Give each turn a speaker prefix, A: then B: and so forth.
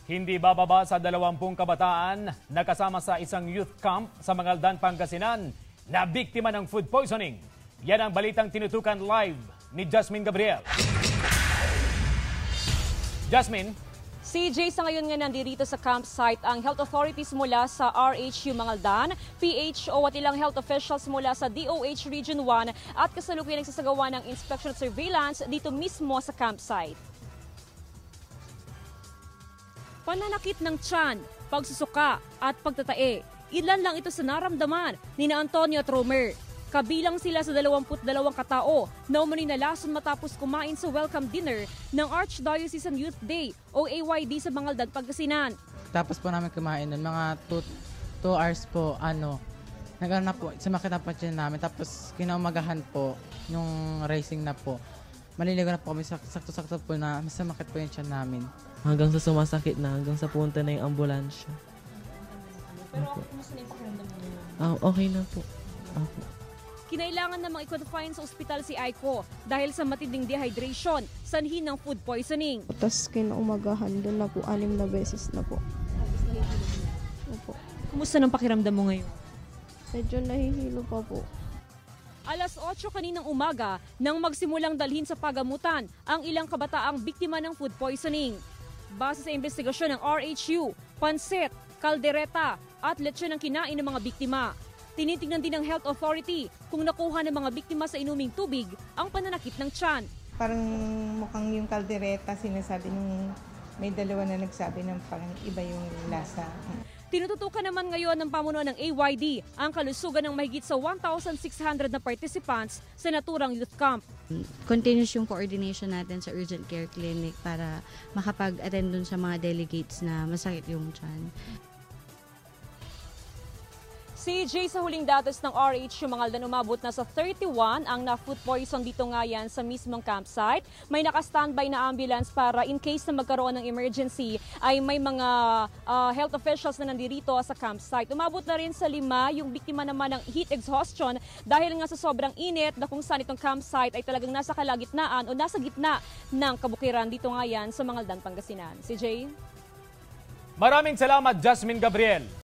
A: Hindi bababa sa 20 kabataan na kasama sa isang youth camp sa Mangaldan, Pangasinan na biktima ng food poisoning. Yan ang balitang tinutukan live ni Jasmine Gabriel. Jasmine?
B: CJ, sa ngayon nga nandito sa campsite ang health authorities mula sa RHU Mangaldan, PHO at ilang health officials mula sa DOH Region 1 at kasalukuyan nagsasagawa ng inspection at surveillance dito mismo sa campsite. Pananakit ng tiyan, pagsusuka at pagtatae. Ilan lang ito sa naramdaman ni Antonio at Romer. Kabilang sila sa 22 katao na umano'y nalason matapos kumain sa welcome dinner ng Archdiocesan Youth Day o AYD sa Mangaldan, Pangasinan.
C: Tapos po namin kumain nun, mga 2 hours po, nagano na po, sumakit na po dyan namin. Tapos kinaumagahan po, yung racing na po. Maliligo na po kami, sakto-sakto po na masamakit po yung tiyan namin.
D: Hanggang sa sumasakit na, hanggang sa punta na yung ambulansya.
B: Pero kumusta na yung pakiramdam mo?
D: Okay na po.
B: Kinailangan namang i-confine sa ospital si Aiko dahil sa matinding dehydration, sanhi ng food poisoning.
E: Tapos kinaumagahan doon na po, 6 na beses na po. Opo.
B: Kumusta ng pakiramdam mo ngayon?
E: Medyo nahihilo pa po.
B: Alas 8 kaninang umaga nang magsimulang dalhin sa pagamutan ang ilang kabataang biktima ng food poisoning. Base sa investigasyon ng RHU, pansit, kaldereta at lechon ang kinain ng mga biktima. Tinitingnan din ng health authority kung nakuha ng mga biktima sa inuming tubig ang pananakit ng tiyan.
F: Parang mukhang yung kaldereta, sinasabi nung may dalawa na nagsabi ng parang iba yung lasa.
B: Tinututukan naman ngayon ng pamunuan ng AYD ang kalusugan ng mahigit sa 1,600 na participants sa naturang youth camp.
G: Continuous yung coordination natin sa urgent care clinic para makapag-attend dun sa mga delegates na masakit yung tiyan.
B: CJ, sa huling datos ng RHU Mangaldan, umabot na sa 31 ang na-food poison dito nga yan sa mismong campsite. May naka-standby na ambulance para in case na magkaroon ng emergency ay may mga health officials na nandirito sa campsite. Umabot na rin sa 5 yung biktima naman ng heat exhaustion dahil nga sa sobrang init na kung saan itong campsite ay talagang nasa kalagitnaan o nasa gitna ng kabukiran dito nga yan sa Mangaldan, Pangasinan. CJ?
A: Maraming salamat, Jasmine Gabriel.